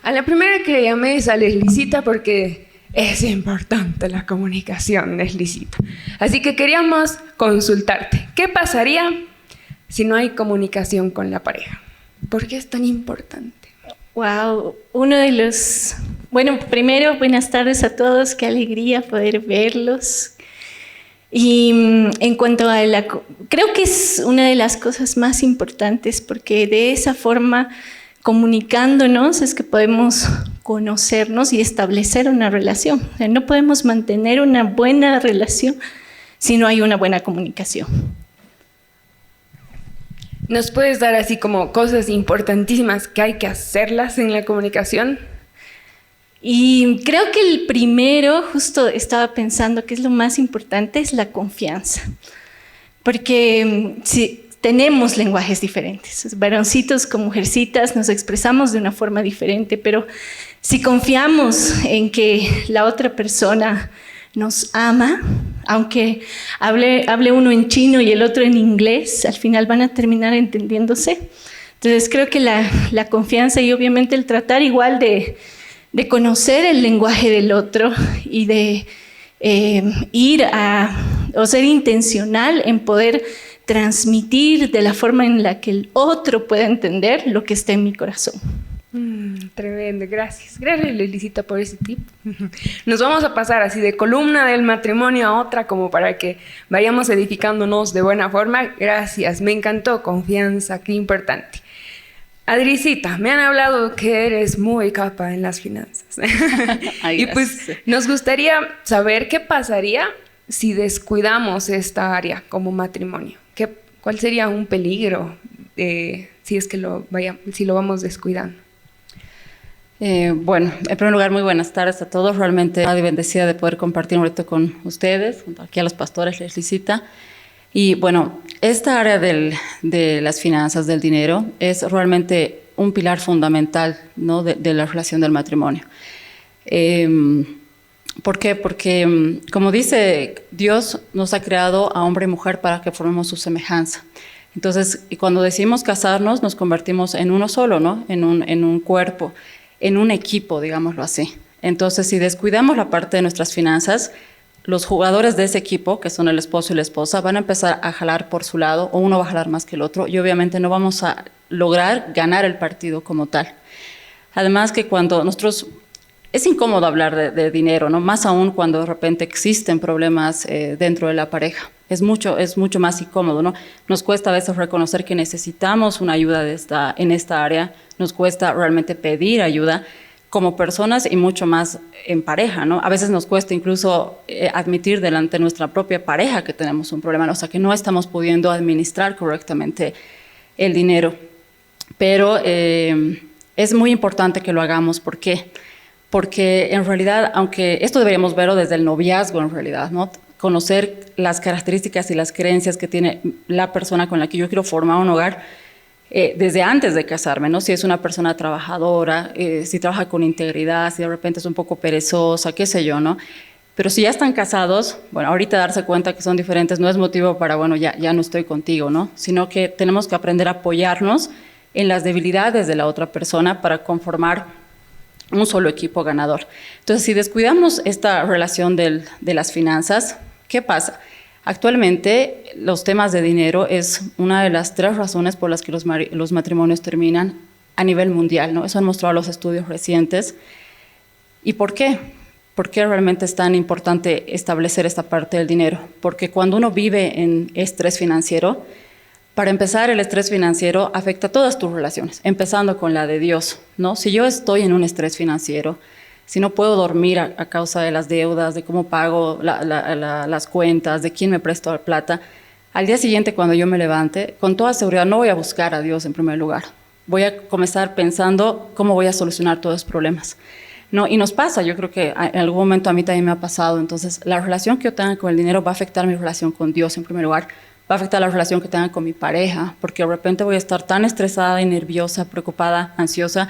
A la primera que llamé es a Leslicita porque es importante la comunicación, Leslicita. Así que queríamos consultarte. ¿Qué pasaría si no hay comunicación con la pareja? ¿Por qué es tan importante? Wow, uno de los... Bueno, primero, buenas tardes a todos, qué alegría poder verlos. Y en cuanto a creo que es una de las cosas más importantes porque de esa forma, comunicándonos, es que podemos conocernos y establecer una relación. O sea, no podemos mantener una buena relación si no hay una buena comunicación. ¿Nos puedes dar así como cosas importantísimas que hay que hacerlas en la comunicación? Y creo que el primero, justo estaba pensando que es lo más importante, es la confianza. Porque si tenemos lenguajes diferentes, varoncitos con mujercitas nos expresamos de una forma diferente, pero si confiamos en que la otra persona nos ama, aunque hable uno en chino y el otro en inglés, al final van a terminar entendiéndose. Entonces creo que la confianza y obviamente el tratar igual de conocer el lenguaje del otro y de o ser intencional en poder transmitir de la forma en la que el otro pueda entender lo que está en mi corazón. Tremendo, gracias. Gracias, Leslicita, por ese tip. Nos vamos a pasar así de columna del matrimonio a otra como para que vayamos edificándonos de buena forma. Gracias, me encantó, confianza, qué importante. Adricita, me han hablado que eres muy capa en las finanzas. Ay, y pues nos gustaría saber qué pasaría si descuidamos esta área como matrimonio. ¿Cuál sería un peligro si es que si lo vamos descuidando? Bueno, en primer lugar, muy buenas tardes a todos. Realmente estoy bendecida de poder compartir un reto con ustedes, junto aquí a los pastores, Leslicita. Y bueno, esta área de las finanzas, del dinero, es realmente un pilar fundamental, ¿no?, de la relación del matrimonio. ¿Por qué? Porque, como dice, Dios nos ha creado a hombre y mujer para que formemos su semejanza. Entonces, y cuando decidimos casarnos, nos convertimos en uno solo, ¿no?, en un cuerpo, en un equipo, digámoslo así. Entonces, si descuidamos la parte de nuestras finanzas, los jugadores de ese equipo, que son el esposo y la esposa, van a empezar a jalar por su lado, o uno va a jalar más que el otro, y obviamente no vamos a lograr ganar el partido como tal. Además que cuando nosotros... Es incómodo hablar de dinero, ¿no?, más aún cuando de repente existen problemas dentro de la pareja. Es mucho más incómodo, ¿no? Nos cuesta a veces reconocer que necesitamos una ayuda en esta área, nos cuesta realmente pedir ayuda como personas y mucho más en pareja, ¿no? A veces nos cuesta incluso admitir delante de nuestra propia pareja que tenemos un problema, ¿no? O sea, que no estamos pudiendo administrar correctamente el dinero. Pero es muy importante que lo hagamos. ¿Por qué? Porque en realidad, aunque esto deberíamos verlo desde el noviazgo en realidad, ¿no?, conocer las características y las creencias que tiene la persona con la que yo quiero formar un hogar desde antes de casarme, ¿no? Si es una persona trabajadora, si trabaja con integridad, si de repente es un poco perezosa, qué sé yo, ¿no? Pero si ya están casados, bueno, ahorita darse cuenta que son diferentes no es motivo para, bueno, ya no estoy contigo, ¿no? Sino que tenemos que aprender a apoyarnos en las debilidades de la otra persona para conformar un solo equipo ganador. Entonces, si descuidamos esta relación de las finanzas, ¿qué pasa? Actualmente, los temas de dinero es una de las 3 razones por las que los matrimonios terminan a nivel mundial, ¿no? Eso han mostrado los estudios recientes. ¿Y por qué? ¿Por qué realmente es tan importante establecer esta parte del dinero? Porque cuando uno vive en estrés financiero, para empezar, el estrés financiero afecta a todas tus relaciones, empezando con la de Dios, ¿no? Si yo estoy en un estrés financiero, si no puedo dormir a causa de las deudas, de cómo pago las cuentas, de quién me prestó plata, al día siguiente cuando yo me levante, con toda seguridad no voy a buscar a Dios en primer lugar. Voy a comenzar pensando cómo voy a solucionar todos los problemas, ¿no? Y nos pasa, yo creo que en algún momento a mí también me ha pasado. Entonces, la relación que yo tenga con el dinero va a afectar mi relación con Dios en primer lugar, va a afectar la relación que tenga con mi pareja, porque de repente voy a estar tan estresada y nerviosa, preocupada, ansiosa,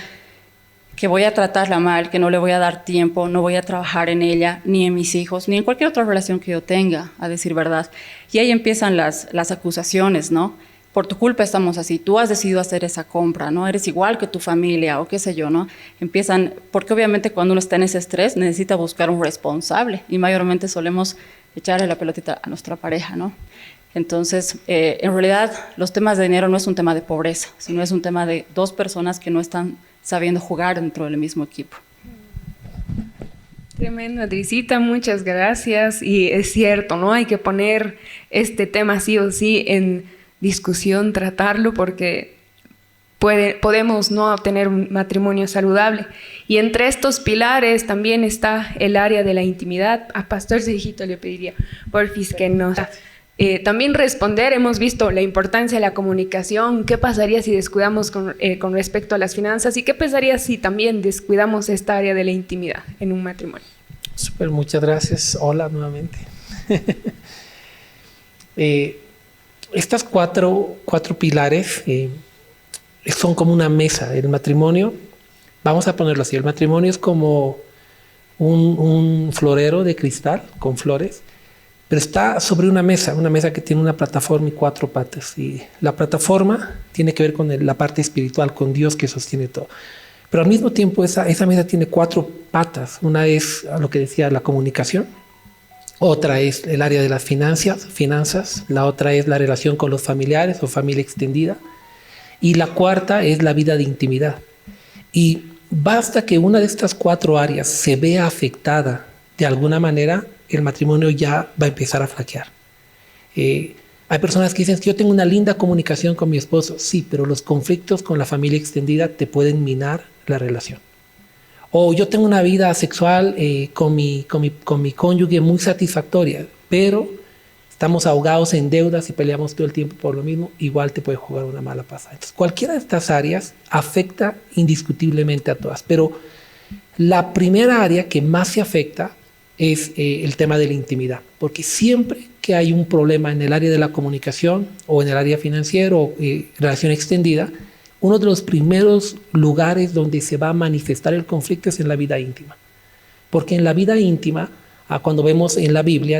que voy a tratarla mal, que no le voy a dar tiempo, no voy a trabajar en ella, ni en mis hijos, ni en cualquier otra relación que yo tenga, a decir verdad. Y ahí empiezan las acusaciones, ¿no? por tu culpa estamos así, tú has decidido hacer esa compra, ¿no? Eres igual que tu familia o qué sé yo, ¿no? Empiezan, porque obviamente cuando uno está en ese estrés necesita buscar un responsable y mayormente solemos echarle la pelotita a nuestra pareja, ¿no? Entonces, en realidad, los temas de dinero no es un tema de pobreza, sino es un tema de dos personas que no están sabiendo jugar dentro del mismo equipo. Tremendo, Adricita, muchas gracias. Y es cierto, ¿no? Hay que poner este tema sí o sí en discusión, tratarlo, porque podemos no tener un matrimonio saludable. Y entre estos pilares también está el área de la intimidad. A Pastor Sergito le pediría, porfis, que nos... también responder, hemos visto la importancia de la comunicación, qué pasaría si descuidamos con respecto a las finanzas y qué pasaría si también descuidamos esta área de la intimidad en un matrimonio. Súper, muchas gracias. Hola nuevamente. Estas cuatro pilares son como una mesa. El matrimonio, vamos a ponerlo así, el matrimonio es como un florero de cristal con flores, pero está sobre una mesa que tiene una plataforma y 4 patas. Y la plataforma tiene que ver con la parte espiritual, con Dios que sostiene todo. Pero al mismo tiempo esa mesa tiene 4 patas. Una es lo que decía, la comunicación. Otra es el área de las finanzas. La otra es la relación con los familiares o familia extendida. Y la cuarta es la vida de intimidad. Y basta que una de estas 4 áreas se vea afectada de alguna manera, el matrimonio ya va a empezar a flaquear. Hay personas que dicen que yo tengo una linda comunicación con mi esposo. Sí, pero los conflictos con la familia extendida te pueden minar la relación. O yo tengo una vida sexual con mi cónyuge muy satisfactoria, pero estamos ahogados en deudas y peleamos todo el tiempo por lo mismo, igual te puede jugar una mala pasada. Entonces, cualquiera de estas áreas afecta indiscutiblemente a todas, pero la primera área que más se afecta es el tema de la intimidad, porque siempre que hay un problema en el área de la comunicación o en el área financiera o relación extendida, uno de los primeros lugares donde se va a manifestar el conflicto es en la vida íntima. Porque en la vida íntima, cuando vemos en la Biblia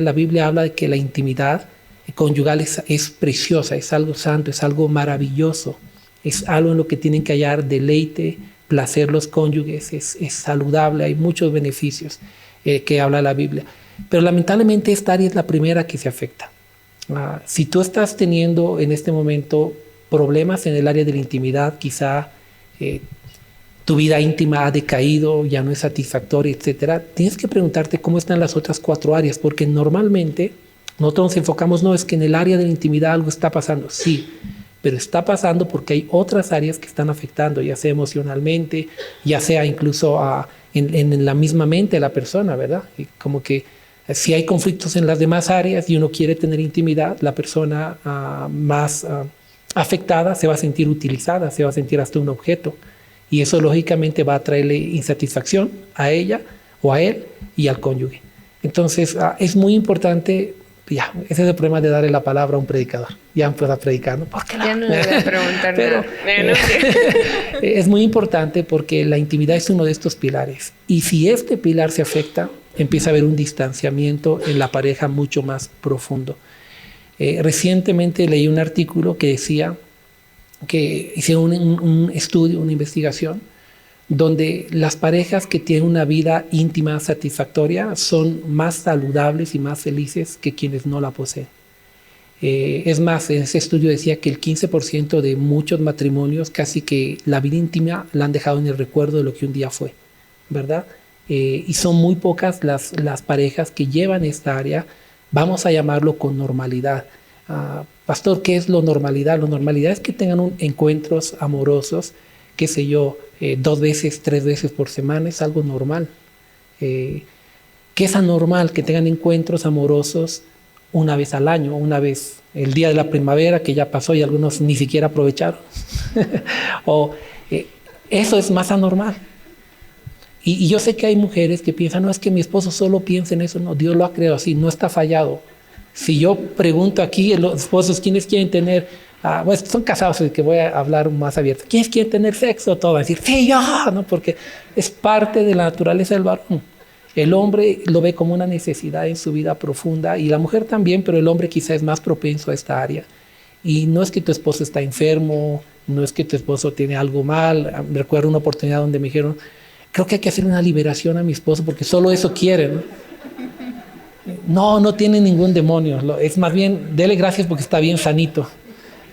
habla de que la intimidad conyugal es preciosa, es algo santo, es algo maravilloso, es algo en lo que tienen que hallar deleite, placer los cónyuges, es saludable, hay muchos beneficios que habla la Biblia. Pero lamentablemente esta área es la primera que se afecta. Si tú estás teniendo en este momento problemas en el área de la intimidad, quizá tu vida íntima ha decaído, ya no es satisfactoria, etcétera, tienes que preguntarte cómo están las otras 4 áreas, porque normalmente nosotros nos enfocamos, no, es que en el área de la intimidad algo está pasando. Sí, pero está pasando porque hay otras áreas que están afectando, ya sea emocionalmente, ya sea incluso en la misma mente de la persona, ¿verdad? Y como que si hay conflictos en las demás áreas y uno quiere tener intimidad, la persona más afectada se va a sentir utilizada, se va a sentir hasta un objeto. Y eso lógicamente va a traerle insatisfacción a ella o a él y al cónyuge. Entonces es muy importante, ya, ese es el problema de darle la palabra a un predicador. Ya empieza predicando. Ya no le voy a preguntar nada. Es muy importante porque la intimidad es uno de estos pilares. Y si este pilar se afecta, empieza a haber un distanciamiento en la pareja mucho más profundo. Recientemente leí un artículo que decía que hicieron un estudio, una investigación, donde las parejas que tienen una vida íntima satisfactoria son más saludables y más felices que quienes no la poseen. Es más, en ese estudio decía que el 15% de muchos matrimonios casi que la vida íntima la han dejado en el recuerdo de lo que un día fue, ¿verdad? Y son muy pocas las parejas que llevan esta área, vamos a llamarlo con normalidad. Pastor, ¿qué es lo normalidad? Lo normalidad es que tengan encuentros amorosos, qué sé yo, 2 veces, 3 veces por semana, es algo normal. ¿Qué es anormal? Que tengan encuentros amorosos una vez al año, una vez el día de la primavera que ya pasó y algunos ni siquiera aprovecharon. Eso es más anormal. Y yo sé que hay mujeres que piensan, no, es que mi esposo solo piensa en eso. No, Dios lo ha creado así, no está fallado. Si yo pregunto aquí, los esposos, ¿quiénes quieren tener? Bueno, son casados, que voy a hablar más abierto. ¿Quiénes quieren tener sexo? Todo van a decir, sí, yo, ¿no? Porque es parte de la naturaleza del varón. El hombre lo ve como una necesidad en su vida profunda y la mujer también, pero el hombre quizá es más propenso a esta área. Y no es que tu esposo está enfermo, no es que tu esposo tiene algo mal. Recuerdo una oportunidad donde me dijeron, creo que hay que hacer una liberación a mi esposo porque solo eso quiere, ¿no? No tiene ningún demonio. Es más bien, dele gracias porque está bien sanito.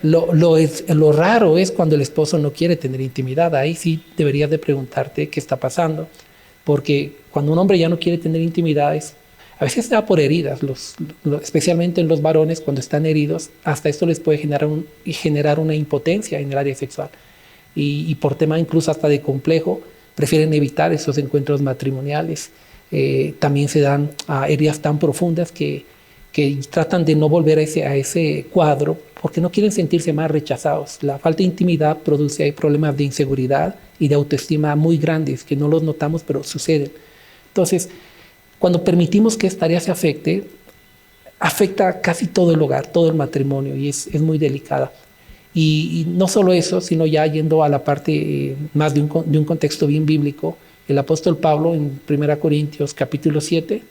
Lo raro es cuando el esposo no quiere tener intimidad. Ahí sí deberías de preguntarte qué está pasando. Porque cuando un hombre ya no quiere tener intimidad, a veces se da por heridas, especialmente en los varones cuando están heridos. Hasta esto les puede generar una impotencia en el área sexual. Y por tema incluso hasta de complejo, prefieren evitar esos encuentros matrimoniales. También se dan heridas tan profundas que tratan de no volver a ese cuadro porque no quieren sentirse más rechazados. La falta de intimidad produce problemas de inseguridad y de autoestima muy grandes que no los notamos, pero suceden. Entonces, cuando permitimos que esta área se afecta casi todo el hogar, todo el matrimonio, y es muy delicada. Y no solo eso, sino ya yendo a la parte más de un contexto bien bíblico, el apóstol Pablo en 1 Corintios capítulo 7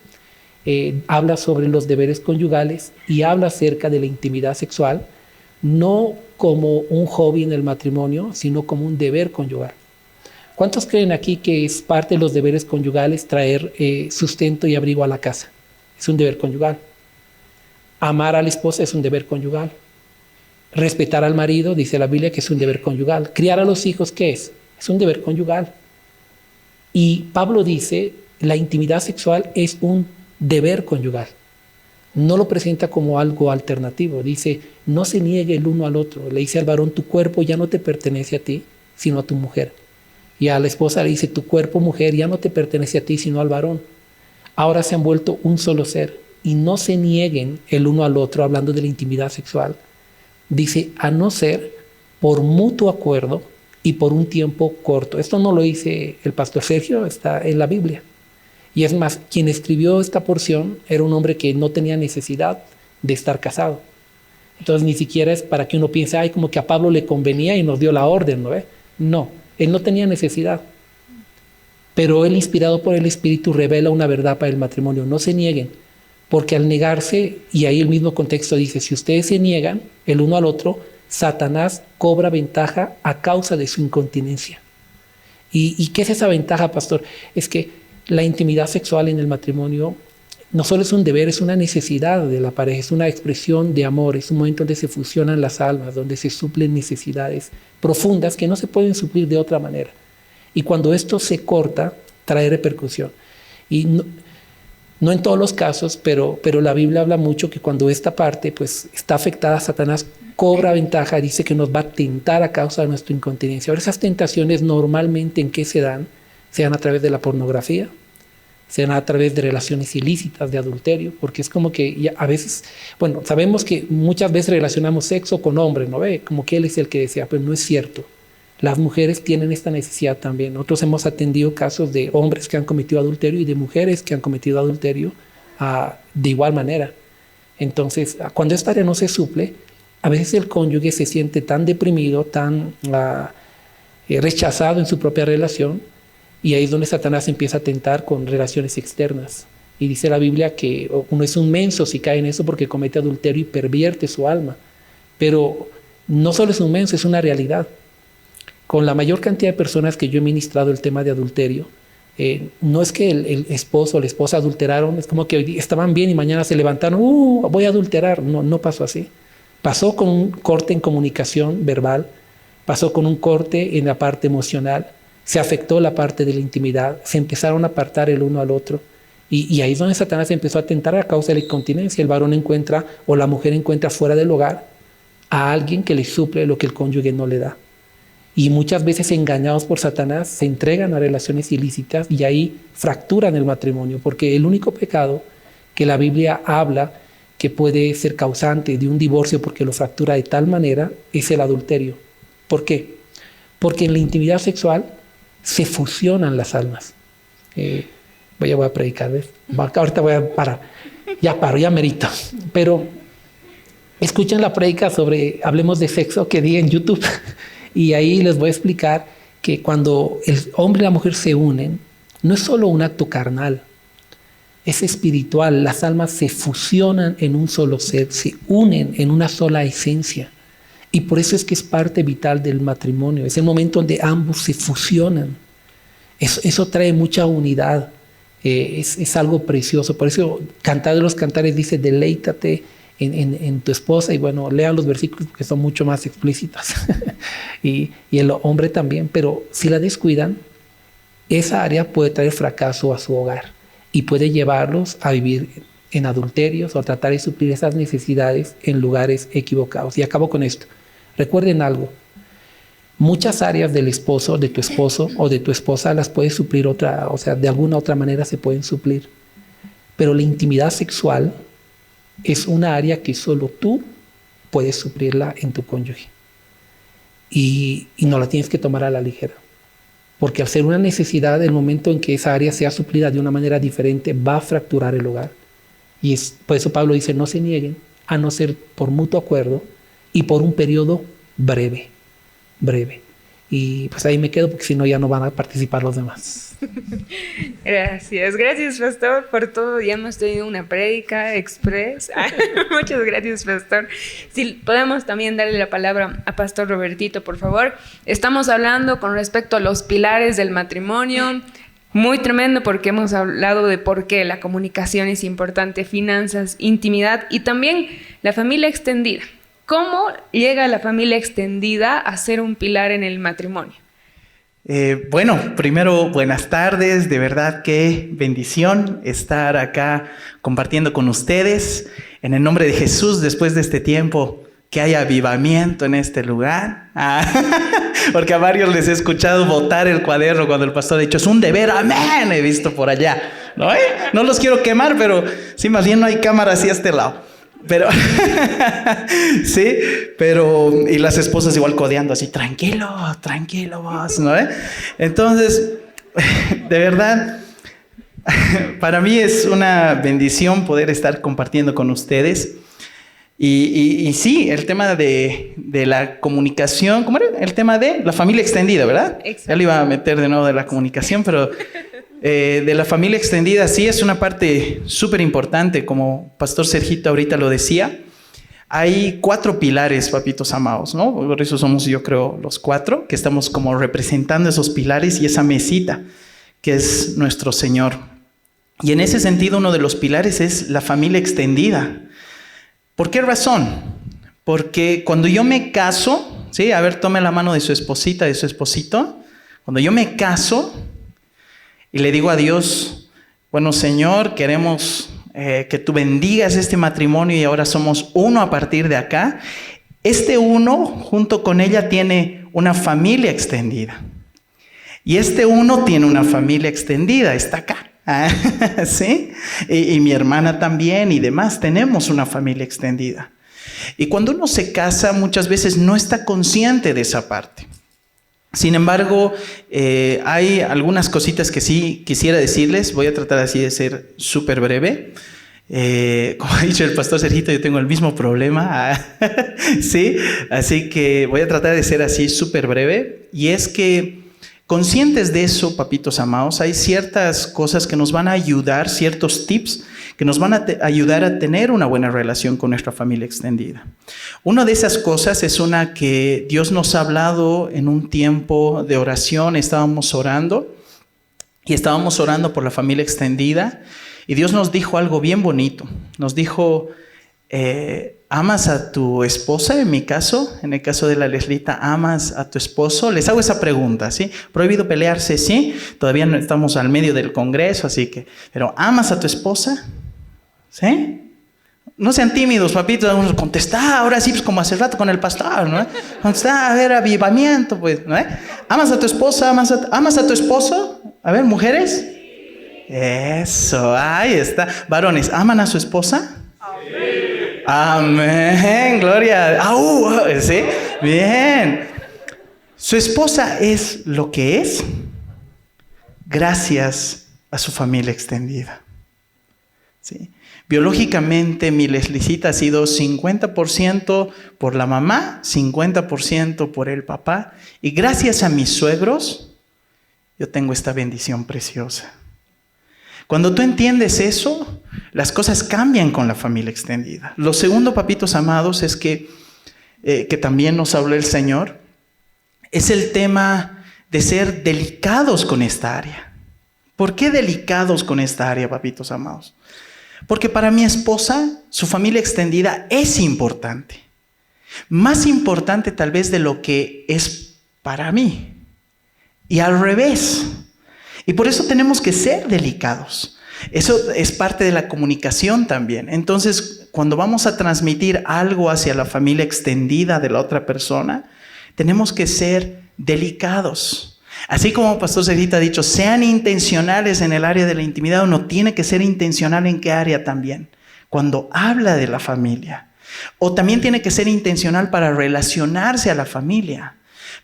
habla sobre los deberes conyugales y habla acerca de la intimidad sexual, no como un hobby en el matrimonio, sino como un deber conyugal. ¿Cuántos creen aquí que es parte de los deberes conyugales traer sustento y abrigo a la casa? Es un deber conyugal. Amar a la esposa es un deber conyugal. Respetar al marido, dice la Biblia, que es un deber conyugal. Criar a los hijos, ¿qué es? Es un deber conyugal. Y Pablo dice, la intimidad sexual es un deber conyugal. No lo presenta como algo alternativo. Dice, no se niegue el uno al otro. Le dice al varón, tu cuerpo ya no te pertenece a ti, sino a tu mujer. Y a la esposa le dice, tu cuerpo, mujer, ya no te pertenece a ti, sino al varón. Ahora se han vuelto un solo ser. Y no se nieguen el uno al otro, hablando de la intimidad sexual. Dice, a no ser por mutuo acuerdo y por un tiempo corto. Esto no lo dice el pastor Sergio, está en la Biblia. Y es más, quien escribió esta porción era un hombre que no tenía necesidad de estar casado. Entonces ni siquiera es para que uno piense, ay, como que a Pablo le convenía y nos dio la orden, ¿no? No, él no tenía necesidad. Pero él, inspirado por el Espíritu, revela una verdad para el matrimonio. No se nieguen, porque al negarse, y ahí el mismo contexto dice, si ustedes se niegan el uno al otro, Satanás cobra ventaja a causa de su incontinencia. ¿Y qué es esa ventaja, pastor? Es que la intimidad sexual en el matrimonio no solo es un deber, es una necesidad de la pareja, es una expresión de amor, es un momento donde se fusionan las almas, donde se suplen necesidades profundas que no se pueden suplir de otra manera. Y cuando esto se corta, trae repercusión. Y no en todos los casos, pero la Biblia habla mucho que cuando esta parte pues, está afectada, Satanás cobra ventaja, dice que nos va a tentar a causa de nuestra incontinencia. Ahora, esas tentaciones normalmente, ¿en qué se dan? Se dan a través de la pornografía, se dan a través de relaciones ilícitas, de adulterio, porque es como que ya a veces, bueno, sabemos que muchas veces relacionamos sexo con hombre, ¿no ve? Como que él es el que desea, pero no es cierto. Las mujeres tienen esta necesidad también. Nosotros hemos atendido casos de hombres que han cometido adulterio y de mujeres que han cometido adulterio de igual manera. Entonces, cuando esta área no se suple, a veces el cónyuge se siente tan deprimido, tan rechazado en su propia relación, y ahí es donde Satanás empieza a tentar con relaciones externas. Y dice la Biblia que uno es un menso si cae en eso porque comete adulterio y pervierte su alma. Pero no solo es un menso, es una realidad. Con la mayor cantidad de personas que yo he ministrado el tema de adulterio, no es que el esposo o la esposa adulteraron, es como que hoy estaban bien y mañana se levantaron, voy a adulterar. No pasó así. Pasó con un corte en comunicación verbal, pasó con un corte en la parte emocional, se afectó la parte de la intimidad, se empezaron a apartar el uno al otro. Y ahí es donde Satanás empezó a tentar a causa de la incontinencia. El varón encuentra o la mujer encuentra fuera del hogar a alguien que le suple lo que el cónyuge no le da. Y muchas veces, engañados por Satanás, se entregan a relaciones ilícitas y ahí fracturan el matrimonio, porque el único pecado que la Biblia habla que puede ser causante de un divorcio porque lo fractura de tal manera es el adulterio. ¿Por qué? Porque en la intimidad sexual se fusionan las almas. Voy a predicar, ¿ves? Ahorita voy a parar. Ya paro, ya merito. Pero escuchen la prédica sobre Hablemos de Sexo que di en YouTube. Y ahí les voy a explicar que cuando el hombre y la mujer se unen, no es solo un acto carnal, es espiritual. Las almas se fusionan en un solo ser, se unen en una sola esencia. Y por eso es que es parte vital del matrimonio. Es el momento donde ambos se fusionan. Eso trae mucha unidad. Es algo precioso. Por eso Cantar de los Cantares dice, deleítate en tu esposa. Y bueno, lean los versículos porque son mucho más explícitos. y el hombre también. Pero si la descuidan, esa área puede traer fracaso a su hogar y puede llevarlos a vivir en adulterios o a tratar de suplir esas necesidades en lugares equivocados. Y acabo con esto. Recuerden algo. Muchas áreas del esposo, de tu esposo o de tu esposa las puedes suplir de alguna otra manera se pueden suplir. Pero la intimidad sexual es una área que solo tú puedes suplirla en tu cónyuge. Y no la tienes que tomar a la ligera. Porque al ser una necesidad, el momento en que esa área sea suplida de una manera diferente, va a fracturar el hogar. Y por eso Pablo dice, no se nieguen, a no ser por mutuo acuerdo y por un periodo breve. Y pues ahí me quedo porque si no ya no van a participar los demás. Gracias pastor por todo. Ya hemos tenido una prédica express. Muchas gracias pastor. Si podemos también darle la palabra a pastor Robertito, por favor. Estamos hablando con respecto a los pilares del matrimonio. Muy tremendo porque hemos hablado de por qué la comunicación es importante, finanzas, intimidad y también la familia extendida. ¿Cómo llega la familia extendida a ser un pilar en el matrimonio? Bueno, primero, buenas tardes. De verdad, qué bendición estar acá compartiendo con ustedes. En el nombre de Jesús, después de este tiempo, que haya avivamiento en este lugar. Porque a varios les he escuchado botar el cuaderno cuando el pastor ha dicho, es un deber, amén, he visto por allá. No los quiero quemar, pero sí, más bien no hay cámara así a este lado. Pero, sí, y las esposas igual codeando así, tranquilo vos, ¿no? Entonces, de verdad, para mí es una bendición poder estar compartiendo con ustedes. Y sí, el tema de la comunicación, ¿cómo era? El tema de la familia extendida, ¿verdad? Exacto. Ya le iba a meter de nuevo de la comunicación, pero de la familia extendida sí es una parte súper importante, como Pastor Sergito ahorita lo decía. Hay 4 pilares, papitos amados, ¿no? Por eso somos, yo creo, los 4, que estamos como representando esos pilares y esa mesita, que es nuestro Señor. Y en ese sentido, uno de los pilares es la familia extendida. ¿Por qué razón? Porque cuando yo me caso, ¿sí? A ver, tome la mano de su esposita, de su esposito. Cuando yo me caso y le digo a Dios, bueno, Señor, queremos que tú bendigas este matrimonio y ahora somos uno a partir de acá. Este uno, junto con ella, tiene una familia extendida. Y este uno tiene una familia extendida, está acá. ¿Sí? Y mi hermana también y demás, tenemos una familia extendida. Y cuando uno se casa, muchas veces no está consciente de esa parte. Sin embargo, hay algunas cositas que sí quisiera decirles. Voy a tratar así de ser súper breve. Como ha dicho el pastor Sergito, yo tengo el mismo problema. ¿Sí? Así que voy a tratar de ser así súper breve. Y es que conscientes de eso, papitos amados, hay ciertas cosas que nos van a ayudar, ciertos tips que nos van a ayudar a tener una buena relación con nuestra familia extendida. Una de esas cosas es una que Dios nos ha hablado en un tiempo de oración. Estábamos orando por la familia extendida y Dios nos dijo algo bien bonito. Nos dijo, ¿amas a tu esposa? En mi caso, en el caso de la Leslita, ¿amas a tu esposo? Les hago esa pregunta, ¿sí? Prohibido pelearse, ¿sí? Todavía no estamos al medio del Congreso, así que... Pero, ¿amas a tu esposa? ¿Sí? No sean tímidos, papitos. Vamos a contestar ahora sí, pues como hace rato con el pastor, ¿no? Contestar, a ver, avivamiento, pues, ¿no? ¿Amas a tu esposa? ¿Amas a tu esposo? A ver, mujeres. Eso, ahí está. Varones, ¿aman a su esposa? Amén, gloria. ¿Sí? Bien. Su esposa es lo que es gracias a su familia extendida. ¿Sí? Biológicamente, mi Leslicita ha sido 50% por la mamá, 50% por el papá. Y gracias a mis suegros, yo tengo esta bendición preciosa. Cuando tú entiendes eso, las cosas cambian con la familia extendida. Lo segundo, papitos amados, es que que también nos habló el Señor, es el tema de ser delicados con esta área. ¿Por qué delicados con esta área, papitos amados? Porque para mi esposa, su familia extendida es importante. Más importante tal vez de lo que es para mí. Y al revés. Y por eso tenemos que ser delicados. Eso es parte de la comunicación también. Entonces, cuando vamos a transmitir algo hacia la familia extendida de la otra persona, tenemos que ser delicados. Así como Pastor Sergito ha dicho, sean intencionales en el área de la intimidad, uno tiene que ser intencional en qué área también. Cuando habla de la familia. O también tiene que ser intencional para relacionarse a la familia.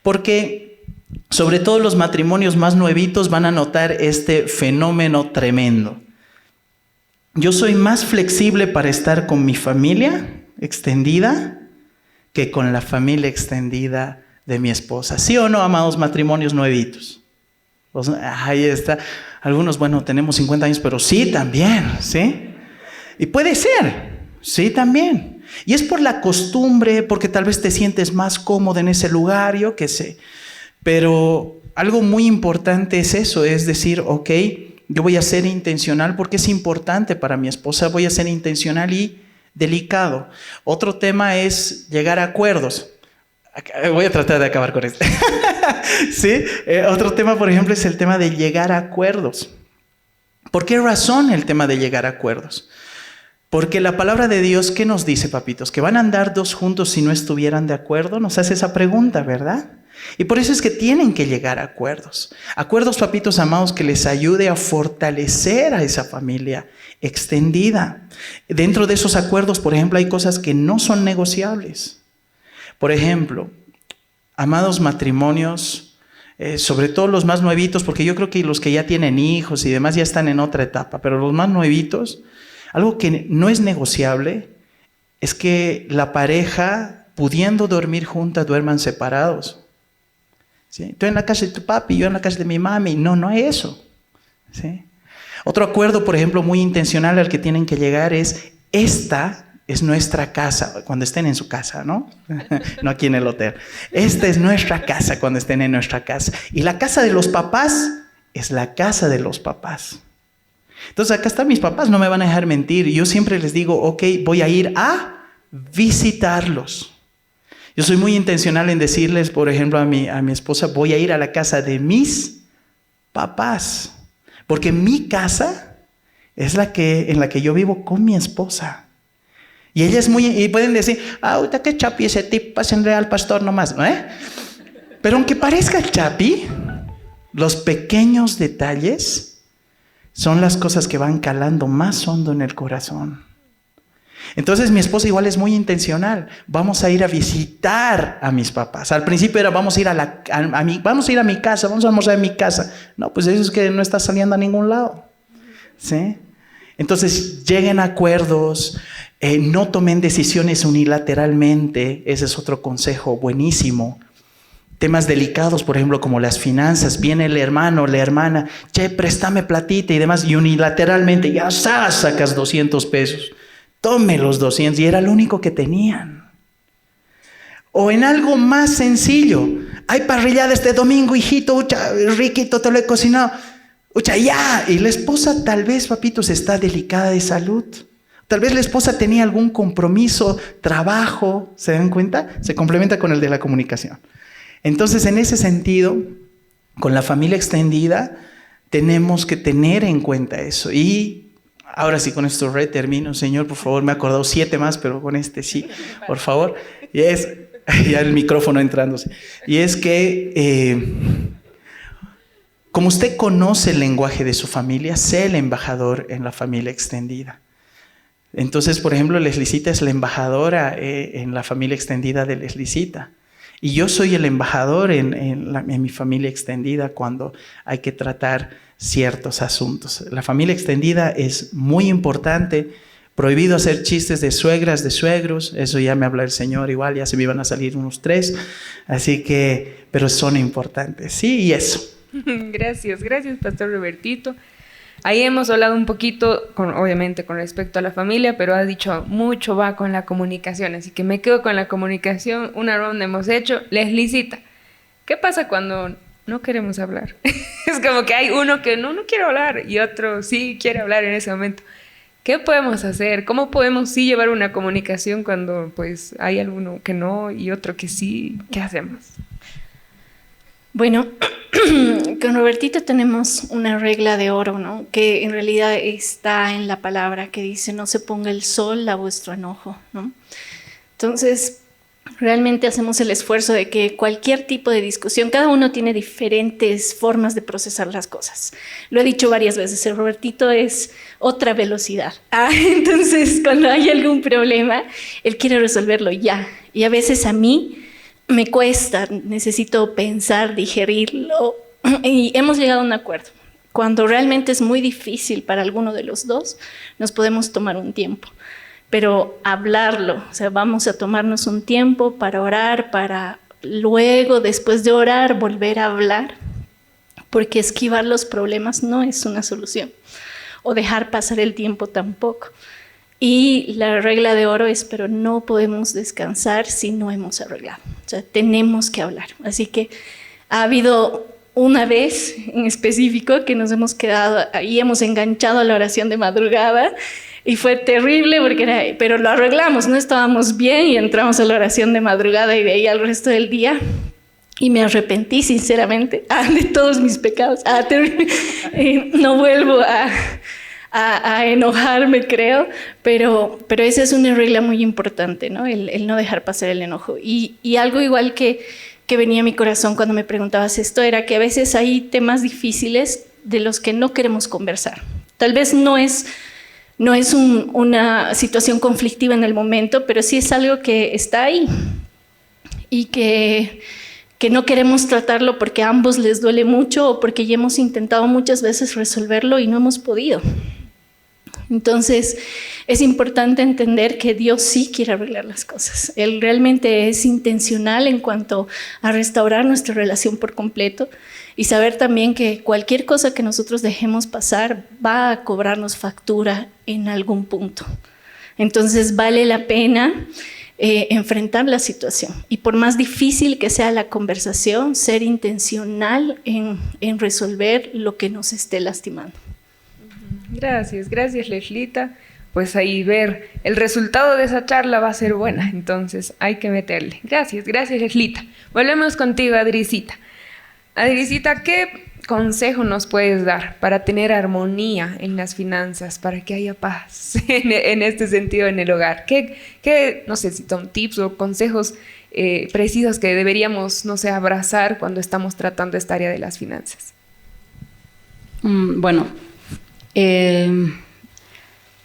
Porque sobre todo los matrimonios más nuevitos van a notar este fenómeno tremendo. Yo soy más flexible para estar con mi familia extendida que con la familia extendida de mi esposa. ¿Sí o no, amados matrimonios nuevitos? Pues, ahí está. Algunos, bueno, tenemos 50 años, pero sí también, ¿sí? Y puede ser, sí también. Y es por la costumbre, porque tal vez te sientes más cómodo en ese lugar, yo qué sé. Pero algo muy importante es eso, es decir, ok, yo voy a ser intencional porque es importante para mi esposa, voy a ser intencional y delicado. Otro tema es llegar a acuerdos. Voy a tratar de acabar con esto. ¿Sí? Otro tema, por ejemplo, es el tema de llegar a acuerdos. ¿Por qué razón el tema de llegar a acuerdos? Porque la palabra de Dios, ¿qué nos dice, papitos? ¿Que van a andar dos juntos si no estuvieran de acuerdo? Nos hace esa pregunta, ¿verdad? Y por eso es que tienen que llegar a acuerdos. Acuerdos, papitos amados, que les ayude a fortalecer a esa familia extendida. Dentro de esos acuerdos, por ejemplo, hay cosas que no son negociables. Por ejemplo, amados matrimonios, sobre todo los más nuevitos, porque yo creo que los que ya tienen hijos y demás ya están en otra etapa, pero los más nuevitos, algo que no es negociable es que la pareja, pudiendo dormir juntas, duerman separados. ¿Sí? Tú en la casa de tu papi, yo en la casa de mi mami. No hay eso. ¿Sí? Otro acuerdo, por ejemplo, muy intencional al que tienen que llegar es: esta es nuestra casa, cuando estén en su casa, ¿no? No aquí en el hotel. Esta es nuestra casa cuando estén en nuestra casa. Y la casa de los papás es la casa de los papás. Entonces acá están mis papás, no me van a dejar mentir. Yo siempre les digo, ok, voy a ir a visitarlos. Yo soy muy intencional en decirles, por ejemplo, a mi esposa, voy a ir a la casa de mis papás. Porque mi casa es en la que yo vivo con mi esposa. Y ella es y pueden decir, ahorita qué chapi ese tipo, pásenle al pastor nomás, ¿no? Pero aunque parezca chapi, los pequeños detalles son las cosas que van calando más hondo en el corazón. Entonces mi esposa igual es muy intencional. Vamos a ir a visitar a mis papás. Al principio era vamos a ir vamos a ir a mi casa, vamos a almorzar en mi casa. No, pues eso es que no está saliendo a ningún lado. ¿Sí? Entonces lleguen a acuerdos, no tomen decisiones unilateralmente. Ese es otro consejo buenísimo. Temas delicados, por ejemplo, como las finanzas. Viene el hermano, la hermana, che, préstame platita y demás. Y unilateralmente ya sacas 200 pesos. Tome los 200 y era lo único que tenían. O en algo más sencillo. Hay parrillada este domingo, hijito, ucha, riquito, te lo he cocinado. Ucha, ya. Y la esposa tal vez, papitos, está delicada de salud. Tal vez la esposa tenía algún compromiso, trabajo. ¿Se dan cuenta? Se complementa con el de la comunicación. Entonces, en ese sentido, con la familia extendida, tenemos que tener en cuenta eso. Y ahora sí, con esto termino. Señor, por favor, me he acordado 7 más, pero con este sí, por favor. Y es, ya el micrófono entrándose. Y es que, como usted conoce el lenguaje de su familia, sé el embajador en la familia extendida. Entonces, por ejemplo, Leslicita es la embajadora en la familia extendida de Leslicita. Y yo soy el embajador en mi familia extendida cuando hay que tratar ciertos asuntos. La familia extendida es muy importante. Prohibido hacer chistes de suegras, de suegros. Eso ya me habla el Señor. Igual ya se me iban a salir unos 3. Así que, pero son importantes. Sí, y eso. Gracias, Pastor Robertito. Ahí hemos hablado un poquito, obviamente con respecto a la familia, pero has dicho mucho va con la comunicación, así que me quedo con la comunicación. Una ronda hemos hecho. Leslicita, ¿qué pasa cuando no queremos hablar? Es como que hay uno que no quiere hablar y otro sí quiere hablar en ese momento. ¿Qué podemos hacer? ¿Cómo podemos sí llevar una comunicación cuando pues hay alguno que no y otro que sí? ¿Qué hacemos? Bueno, con Robertito tenemos una regla de oro, ¿no? Que en realidad está en la palabra que dice: no se ponga el sol a vuestro enojo, ¿no? Entonces, realmente hacemos el esfuerzo de que cualquier tipo de discusión, cada uno tiene diferentes formas de procesar las cosas. Lo he dicho varias veces, el Robertito es otra velocidad. Entonces, cuando hay algún problema, él quiere resolverlo ya. Y a veces a mí me cuesta, necesito pensar, digerirlo, y hemos llegado a un acuerdo. Cuando realmente es muy difícil para alguno de los dos, nos podemos tomar un tiempo, pero hablarlo, o sea, vamos a tomarnos un tiempo para orar, para luego, después de orar, volver a hablar, porque esquivar los problemas no es una solución, o dejar pasar el tiempo tampoco. Y la regla de oro es, pero no podemos descansar si no hemos arreglado. O sea, tenemos que hablar. Así que ha habido una vez en específico que nos hemos quedado ahí, hemos enganchado a la oración de madrugada y fue terrible porque pero lo arreglamos, no estábamos bien y entramos a la oración de madrugada y de ahí al resto del día. Y me arrepentí sinceramente de todos mis pecados. No vuelvo a enojarme, creo, pero esa es una regla muy importante, ¿no? El no dejar pasar el enojo. Y algo igual que venía a mi corazón cuando me preguntabas esto era que a veces hay temas difíciles de los que no queremos conversar. Tal vez no es una situación conflictiva en el momento, pero sí es algo que está ahí y que no queremos tratarlo porque a ambos les duele mucho o porque ya hemos intentado muchas veces resolverlo y no hemos podido. Entonces, es importante entender que Dios sí quiere arreglar las cosas. Él realmente es intencional en cuanto a restaurar nuestra relación por completo y saber también que cualquier cosa que nosotros dejemos pasar va a cobrarnos factura en algún punto. Entonces, vale la pena enfrentar la situación. Y por más difícil que sea la conversación, ser intencional en resolver lo que nos esté lastimando. Gracias Leslita. Pues ahí ver el resultado de esa charla va a ser buena, entonces hay que meterle. Gracias Leslita. Volvemos contigo, Adricita. Adricita, ¿qué consejo nos puedes dar para tener armonía en las finanzas, para que haya paz en este sentido en el hogar? ¿Qué no sé si son tips o consejos precisos que deberíamos, no sé, abrazar cuando estamos tratando esta área de las finanzas? Bueno,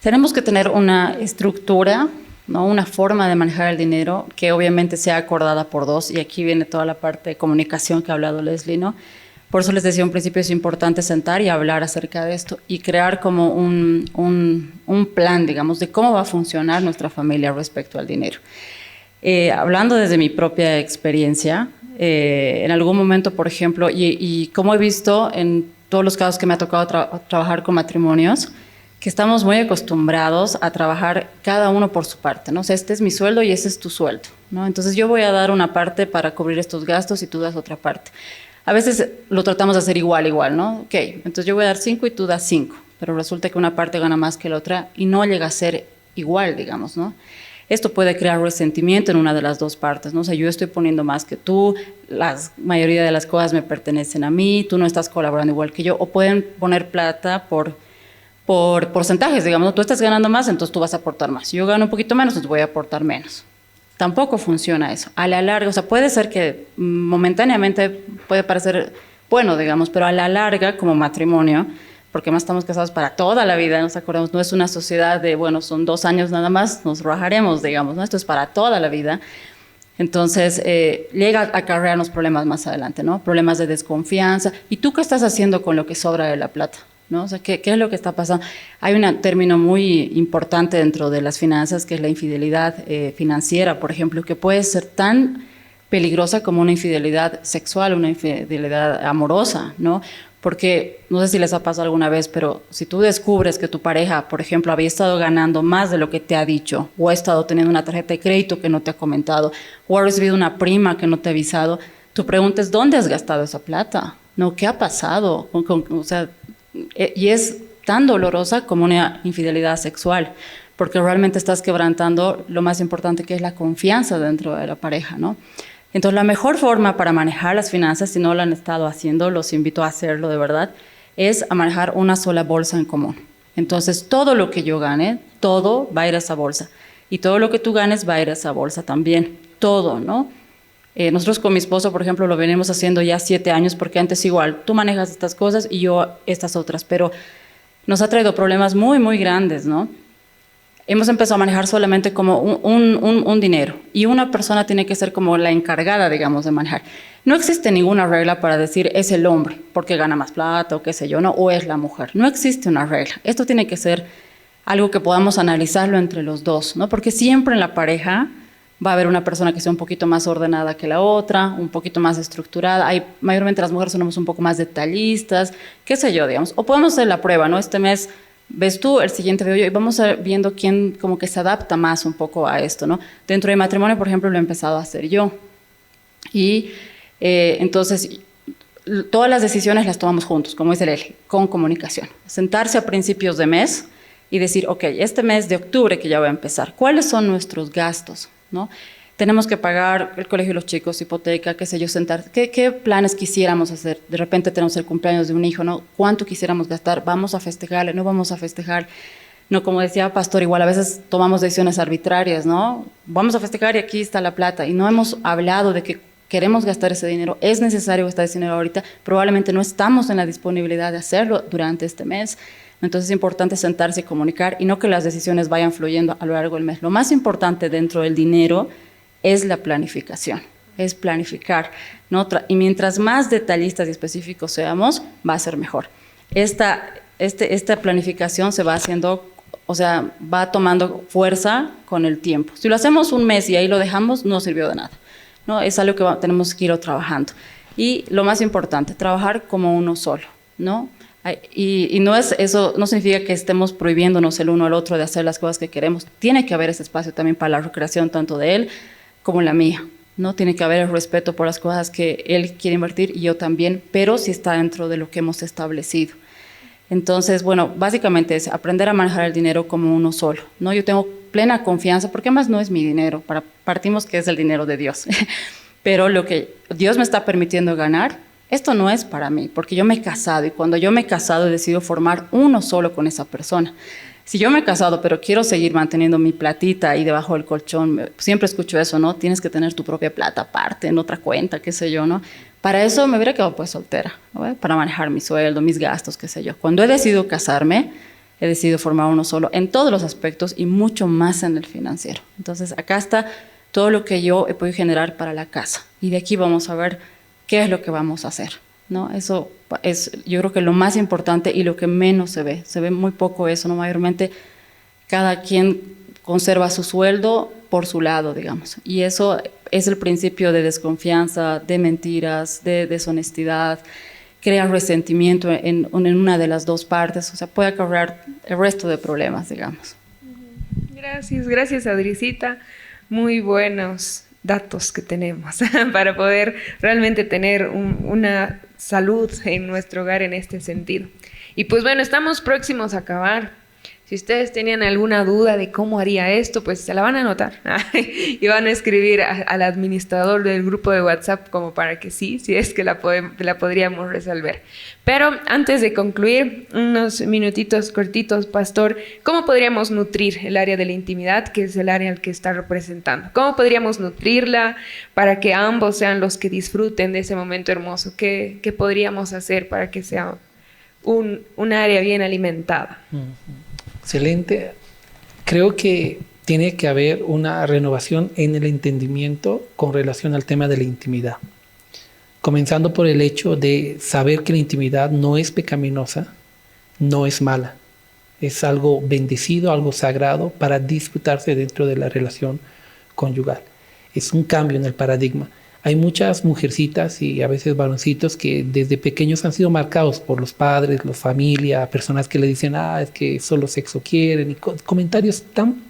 tenemos que tener una estructura, ¿no? Una forma de manejar el dinero que obviamente sea acordada por dos, y aquí viene toda la parte de comunicación que ha hablado Leslie, ¿no? Por eso les decía un principio, es importante sentar y hablar acerca de esto y crear como un plan, digamos, de cómo va a funcionar nuestra familia respecto al dinero. Hablando desde mi propia experiencia, en algún momento, por ejemplo, y como he visto en todos los casos que me ha tocado trabajar con matrimonios, que estamos muy acostumbrados a trabajar cada uno por su parte, ¿no? O sea, este es mi sueldo y ese es tu sueldo, ¿no? Entonces yo voy a dar una parte para cubrir estos gastos y tú das otra parte. A veces lo tratamos de hacer igual, ¿no? Ok, entonces yo voy a dar 5 y tú das 5, pero resulta que una parte gana más que la otra y no llega a ser igual, digamos, ¿no? Esto puede crear resentimiento en una de las dos partes, ¿no? O sea, yo estoy poniendo más que tú, la mayoría de las cosas me pertenecen a mí, tú no estás colaborando igual que yo, o pueden poner plata por porcentajes, digamos, ¿no? Tú estás ganando más, entonces tú vas a aportar más. Yo gano un poquito menos, entonces voy a aportar menos. Tampoco funciona eso. A la larga, o sea, puede ser que momentáneamente puede parecer bueno, digamos, pero a la larga, como matrimonio, porque más estamos casados para toda la vida, nos acordamos, no es una sociedad de, bueno, son 2 años nada más, nos rajaremos, digamos, ¿no? Esto es para toda la vida. Entonces, llega a acarrearnos problemas más adelante, ¿no? Problemas de desconfianza. ¿Y tú qué estás haciendo con lo que sobra de la plata? ¿No? O sea, ¿qué es lo que está pasando? Hay un término muy importante dentro de las finanzas, que es la infidelidad financiera, por ejemplo, que puede ser tan peligrosa como una infidelidad sexual, una infidelidad amorosa, ¿no? Porque no sé si les ha pasado alguna vez, pero si tú descubres que tu pareja, por ejemplo, había estado ganando más de lo que te ha dicho, o ha estado teniendo una tarjeta de crédito que no te ha comentado, o ha recibido una prima que no te ha avisado, tu pregunta es, ¿dónde has gastado esa plata? No, ¿qué ha pasado? O sea, y es tan dolorosa como una infidelidad sexual, porque realmente estás quebrantando lo más importante, que es la confianza dentro de la pareja, ¿no? Entonces, la mejor forma para manejar las finanzas, si no lo han estado haciendo, los invito a hacerlo de verdad, es a manejar una sola bolsa en común. Entonces, todo lo que yo gane, todo va a ir a esa bolsa. Y todo lo que tú ganes va a ir a esa bolsa también. Todo, ¿no? Nosotros con mi esposo, por ejemplo, lo venimos haciendo ya 7 años, porque antes igual, tú manejas estas cosas y yo estas otras, pero nos ha traído problemas muy, muy grandes, ¿no? Hemos empezado a manejar solamente como un dinero, y una persona tiene que ser como la encargada, digamos, de manejar. No existe ninguna regla para decir es el hombre porque gana más plata o qué sé yo, ¿no? O es la mujer. No existe una regla. Esto tiene que ser algo que podamos analizarlo entre los dos, ¿no? Porque siempre en la pareja va a haber una persona que sea un poquito más ordenada que la otra, un poquito más estructurada. Mayormente las mujeres somos un poco más detallistas, qué sé yo, digamos. O podemos hacer la prueba, ¿no? Este mes ves tú, el siguiente veo yo, y vamos viendo quién como que se adapta más un poco a esto, ¿no? Dentro de matrimonio, por ejemplo, lo he empezado a hacer yo. Y entonces, todas las decisiones las tomamos juntos, como dice el eje, con comunicación. Sentarse a principios de mes y decir, ok, este mes de octubre que ya voy a empezar, ¿cuáles son nuestros gastos, ¿no? Tenemos que pagar el colegio de los chicos, hipoteca, qué sé yo, sentar. ¿Qué planes quisiéramos hacer? De repente tenemos el cumpleaños de un hijo, ¿no? ¿Cuánto quisiéramos gastar? ¿Vamos a festejarle? ¿No vamos a festejar? No, como decía Pastor, igual a veces tomamos decisiones arbitrarias, ¿no? Vamos a festejar y aquí está la plata. Y no hemos hablado de que queremos gastar ese dinero, es necesario gastar ese dinero ahorita, probablemente no estamos en la disponibilidad de hacerlo durante este mes. Entonces es importante sentarse y comunicar, y no que las decisiones vayan fluyendo a lo largo del mes. Lo más importante dentro del dinero es la planificación, es planificar, ¿no? Y mientras más detallistas y específicos seamos, va a ser mejor. Esta planificación se va haciendo, o sea, va tomando fuerza con el tiempo. Si lo hacemos un mes y ahí lo dejamos, no sirvió de nada, ¿no? Es algo que tenemos que ir trabajando. Y lo más importante, trabajar como uno solo, ¿no? Y no es eso, no significa que estemos prohibiéndonos el uno al otro de hacer las cosas que queremos. Tiene que haber ese espacio también para la recreación, tanto de él como la mía, ¿no? Tiene que haber el respeto por las cosas que él quiere invertir y yo también, pero sí está dentro de lo que hemos establecido. Entonces, bueno, básicamente es aprender a manejar el dinero como uno solo, ¿no? Yo tengo plena confianza, porque además no es mi dinero, partimos que es el dinero de Dios, pero lo que Dios me está permitiendo ganar, esto no es para mí, porque yo me he casado, y cuando yo me he casado he decidido formar uno solo con esa persona. Si yo me he casado, pero quiero seguir manteniendo mi platita ahí debajo del colchón, siempre escucho eso, ¿no? Tienes que tener tu propia plata aparte, en otra cuenta, qué sé yo, ¿no? Para eso me hubiera quedado pues soltera, ¿no? Para manejar mi sueldo, mis gastos, qué sé yo. Cuando he decidido casarme, he decidido formar uno solo en todos los aspectos y mucho más en el financiero. Entonces, acá está todo lo que yo he podido generar para la casa. Y de aquí vamos a ver qué es lo que vamos a hacer, ¿no? Eso es, yo creo que lo más importante y lo que menos se ve muy poco eso, ¿no? Mayormente cada quien conserva su sueldo por su lado, digamos, y eso es el principio de desconfianza, de mentiras, de deshonestidad, crea resentimiento en una de las dos partes, o sea, puede acarrear el resto de problemas, digamos. Gracias Adricita, muy buenos datos que tenemos para poder realmente tener una salud en nuestro hogar en este sentido. Y pues bueno, estamos próximos a acabar. Si ustedes tenían alguna duda de cómo haría esto, pues se la van a anotar y van a escribir al administrador del grupo de WhatsApp como para que sí, si es que la podríamos resolver. Pero antes de concluir, unos minutitos cortitos, Pastor, ¿cómo podríamos nutrir el área de la intimidad, que es el área al que está representando? ¿Cómo podríamos nutrirla para que ambos sean los que disfruten de ese momento hermoso? ¿Qué podríamos hacer para que sea un área bien alimentada? Excelente. Creo que tiene que haber una renovación en el entendimiento con relación al tema de la intimidad. Comenzando por el hecho de saber que la intimidad no es pecaminosa, no es mala. Es algo bendecido, algo sagrado para disfrutarse dentro de la relación conyugal. Es un cambio en el paradigma. hay muchas mujercitas y a veces varoncitos que desde pequeños han sido marcados por los padres, la familia, personas que le dicen, es que solo sexo quieren, y comentarios tan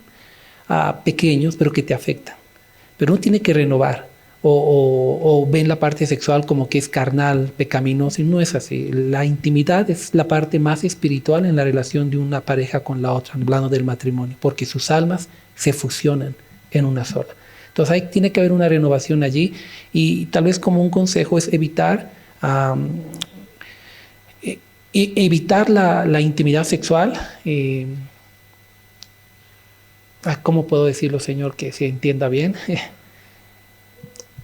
pequeños, pero que te afectan. Pero uno tiene que renovar. O ven la parte sexual como que es carnal, pecaminosa, y no es así. La intimidad es la parte más espiritual en la relación de una pareja con la otra, hablando del matrimonio, porque sus almas se fusionan en una sola. Entonces ahí tiene que haber una renovación allí, y tal vez como un consejo es evitar la intimidad sexual. ¿Cómo puedo decirlo, Señor, que se entienda bien?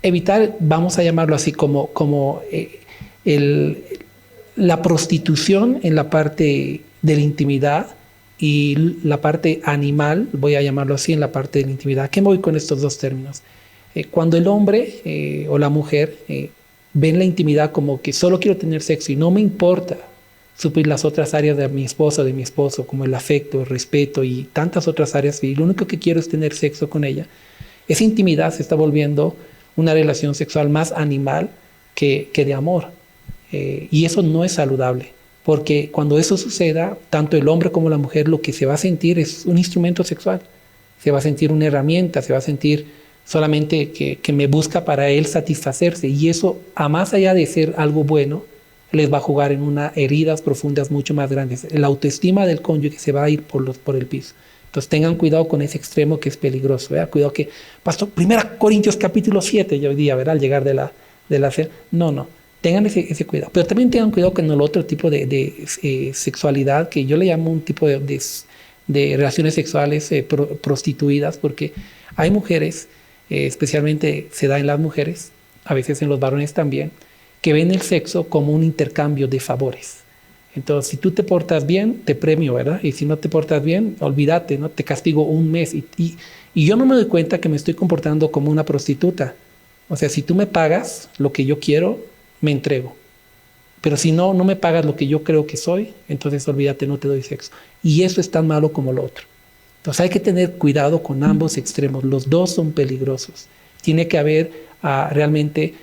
Evitar, vamos a llamarlo así, como la prostitución en la parte de la intimidad y la parte animal, voy a llamarlo así, en la parte de la intimidad. ¿Qué me voy con estos dos términos? Cuando el hombre o la mujer ven la intimidad como que solo quiero tener sexo y no me importa suplir las otras áreas de mi esposa o de mi esposo, como el afecto, el respeto y tantas otras áreas, y lo único que quiero es tener sexo con ella, esa intimidad se está volviendo una relación sexual más animal que de amor. Y eso no es saludable, porque cuando eso suceda, tanto el hombre como la mujer lo que se va a sentir es un instrumento sexual, se va a sentir una herramienta, se va a sentir solamente que me busca para él satisfacerse, y eso, a más allá de ser algo bueno, les va a jugar en unas heridas profundas mucho más grandes. La autoestima del cónyuge se va a ir por el piso. Entonces tengan cuidado con ese extremo que es peligroso, ¿verdad? Cuidado que, Pastor, 1 Corintios capítulo 7, yo hoy día, ¿verdad? Al llegar de la no, tengan ese cuidado. Pero también tengan cuidado con el otro tipo de sexualidad, que yo le llamo un tipo de relaciones sexuales prostituidas, porque hay mujeres, especialmente se da en las mujeres, a veces en los varones también, que ven el sexo como un intercambio de favores. Entonces, si tú te portas bien, te premio, ¿verdad? Y si no te portas bien, olvídate, ¿no? Te castigo un mes. Y yo no me doy cuenta que me estoy comportando como una prostituta. O sea, si tú me pagas lo que yo quiero, me entrego. Pero si no me pagas lo que yo creo que soy, entonces olvídate, no te doy sexo. Y eso es tan malo como lo otro. Entonces hay que tener cuidado con ambos extremos. Los dos son peligrosos. Tiene que haber realmente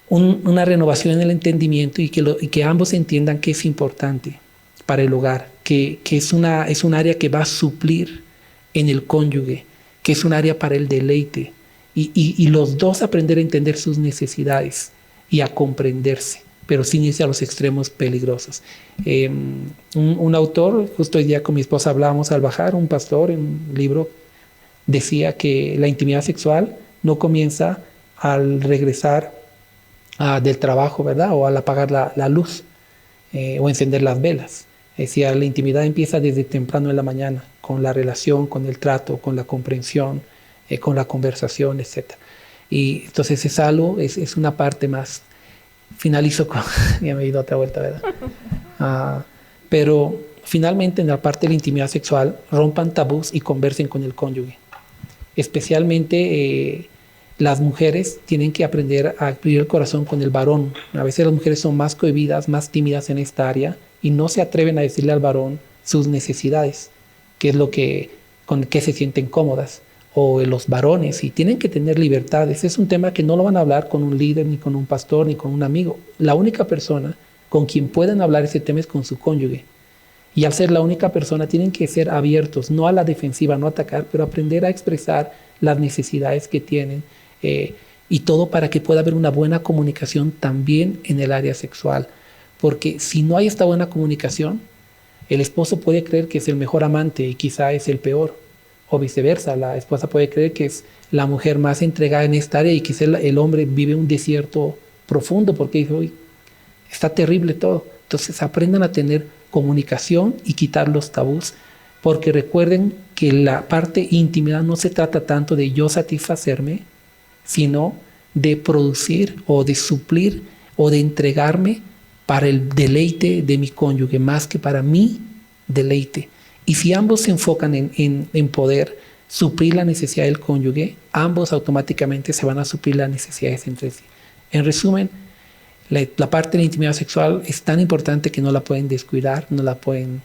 una renovación en el entendimiento, y que ambos entiendan que es importante para el hogar, que es un área que va a suplir en el cónyuge, que es un área para el deleite, y los dos aprender a entender sus necesidades y a comprenderse, pero sin irse a los extremos peligrosos. Un autor, justo hoy día con mi esposa hablábamos al bajar, un pastor en un libro decía que la intimidad sexual no comienza al regresar del trabajo, ¿verdad? O al apagar la luz o encender las velas. Decía, la intimidad empieza desde temprano en la mañana, con la relación, con el trato, con la comprensión, con la conversación, etc. Y entonces es algo, es una parte más. Finalizo con, ya me he ido a otra vuelta, ¿verdad? Pero finalmente en la parte de la intimidad sexual, rompan tabús y conversen con el cónyuge. Especialmente las mujeres tienen que aprender a abrir el corazón con el varón. A veces las mujeres son más cohibidas, más tímidas en esta área, y no se atreven a decirle al varón sus necesidades, qué es lo con qué se sienten cómodas, o los varones, y tienen que tener libertades. Es un tema que no lo van a hablar con un líder, ni con un pastor, ni con un amigo. La única persona con quien pueden hablar ese tema es con su cónyuge. Y al ser la única persona, tienen que ser abiertos, no a la defensiva, no atacar, pero aprender a expresar las necesidades que tienen, y todo para que pueda haber una buena comunicación también en el área sexual. Porque si no hay esta buena comunicación, el esposo puede creer que es el mejor amante y quizá es el peor, o viceversa. La esposa puede creer que es la mujer más entregada en esta área, y quizá el hombre vive un desierto profundo porque dice, uy, está terrible todo. Entonces aprendan a tener comunicación y quitar los tabús, porque recuerden que la parte intimidad no se trata tanto de yo satisfacerme, sino de producir o de suplir o de entregarme para el deleite de mi cónyuge, más que para mi deleite. Y si ambos se enfocan en poder suplir la necesidad del cónyuge, ambos automáticamente se van a suplir las necesidades entre sí. En resumen, la parte de la intimidad sexual es tan importante que no la pueden descuidar, no la pueden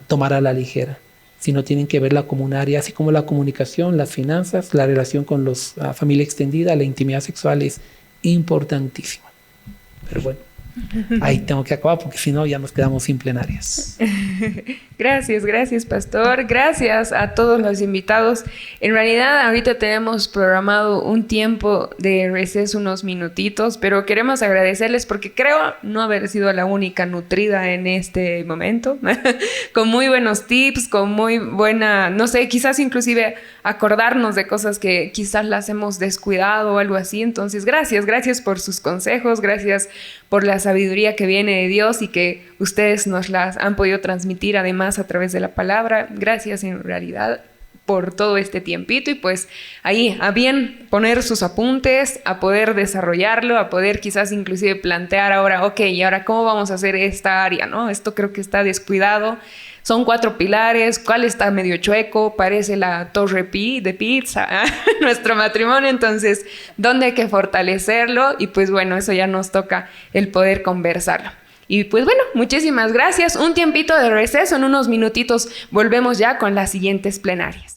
tomar a la ligera. sino tienen que verla como un área, así como la comunicación, las finanzas, la relación con la familia extendida, la intimidad sexual es importantísima. Pero bueno, ahí tengo que acabar porque si no ya nos quedamos sin plenarias. Gracias, pastor. Gracias a todos los invitados. En realidad, ahorita tenemos programado un tiempo de receso, unos minutitos, pero queremos agradecerles porque creo no haber sido la única nutrida en este momento, con muy buenos tips, con muy buena, no sé, quizás inclusive acordarnos de cosas que quizás las hemos descuidado o algo así. Entonces, gracias por sus consejos, gracias por la sabiduría que viene de Dios y que ustedes nos las han podido transmitir además a través de la palabra. Gracias en realidad por todo este tiempito y pues ahí a bien poner sus apuntes, a poder desarrollarlo, a poder quizás inclusive plantear ahora, ok, ¿y ahora cómo vamos a hacer esta área, no? Esto creo que está descuidado. Son 4 pilares, ¿cuál está medio chueco? Parece la torre de pizza, nuestro matrimonio, entonces, ¿dónde hay que fortalecerlo? Y pues bueno, eso ya nos toca el poder conversarlo. Y pues bueno, muchísimas gracias. Un tiempito de receso, en unos minutitos volvemos ya con las siguientes plenarias.